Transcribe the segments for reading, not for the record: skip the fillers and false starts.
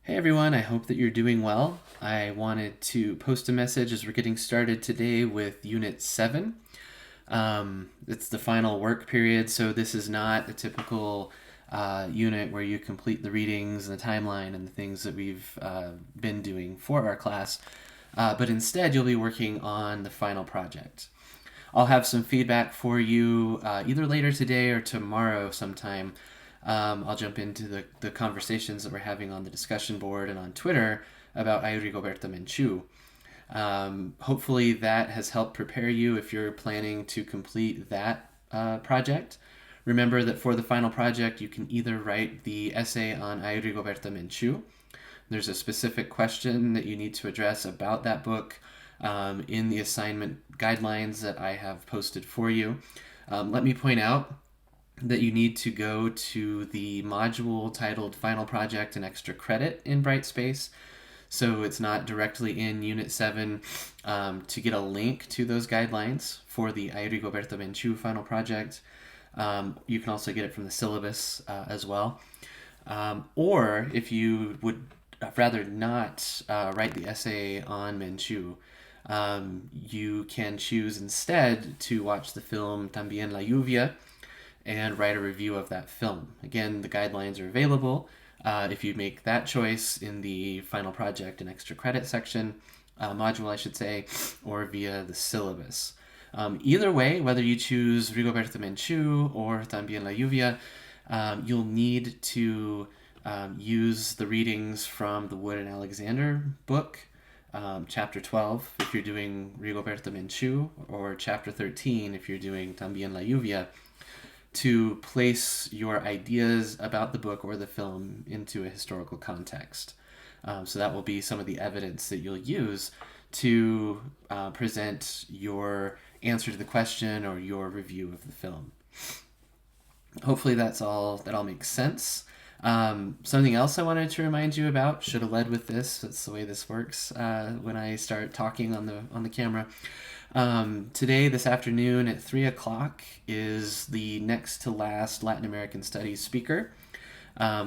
Hey everyone, I hope that you're doing well. I wanted to post a message as we're getting started today with Unit 7. It's the final work period, so this is not a typical unit where you complete the readings and the timeline and the things that we've been doing for our class, but instead you'll be working on the final project. I'll have some feedback for you either later today or tomorrow sometime. I'll jump into the conversations that we're having on the discussion board and on Twitter about Ay Rigoberta Menchú. Hopefully that has helped prepare you if you're planning to complete that project. Remember that for the final project, you can either write the essay on Ay Rigoberta Menchú. There's a specific question that you need to address about that book in the assignment guidelines that I have posted for you. Let me point out that you need to go to the module titled Final Project and Extra Credit in Brightspace. So it's not directly in Unit 7 to get a link to those guidelines for the Ay Rigoberta Menchú final project. You can also get it from the syllabus as well. Or if you would rather not write the essay on Menchú, you can choose instead to watch the film También la lluvia and write a review of that film. Again, the guidelines are available if you make that choice in the final project and extra credit section, module I should say, or via the syllabus. Either way, whether you choose Rigoberta Menchú or También la lluvia, you'll need to use the readings from the Wood and Alexander book, chapter 12 if you're doing Rigoberta Menchú, or chapter 13 if you're doing También la lluvia, to place your ideas about the book or the film into a historical context. So that will be some of the evidence that you'll use to present your answer to the question or your review of the film. Hopefully that all makes sense. Something else I wanted to remind you about, should have led with this, that's the way this works when I start talking on the camera. Today, this afternoon at 3 o'clock, is the next to last Latin American Studies speaker.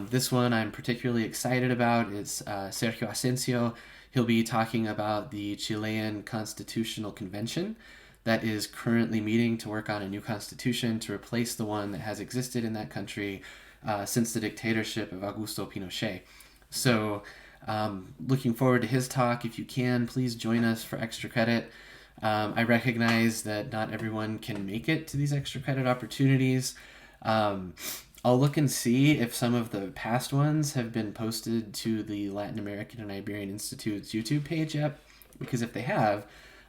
This one I'm particularly excited about. It's Sergio Asensio. He'll be talking about the Chilean Constitutional Convention that is currently meeting to work on a new constitution to replace the one that has existed in that country since the dictatorship of Augusto Pinochet. So, looking forward to his talk. If you can, please join us for extra credit. I recognize that not everyone can make it to these extra credit opportunities. I'll look and see if some of the past ones have been posted to the Latin American and Iberian Institute's YouTube page yet, because if they have,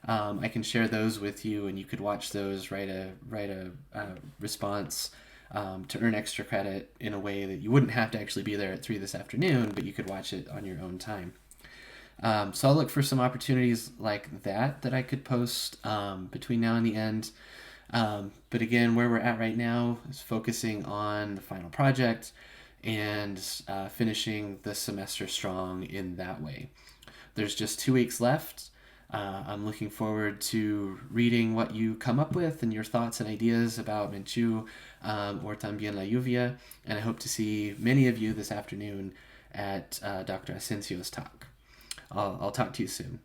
I can share those with you, and you could watch those, write a response to earn extra credit in a way that you wouldn't have to actually be there at 3 this afternoon, but you could watch it on your own time. So I'll look for some opportunities like that I could post between now and the end. But again, where we're at right now is focusing on the final project and finishing the semester strong in that way. There's just 2 weeks left. I'm looking forward to reading what you come up with and your thoughts and ideas about Menchú or También la lluvia, and I hope to see many of you this afternoon at Dr. Asensio's talk. I'll talk to you soon.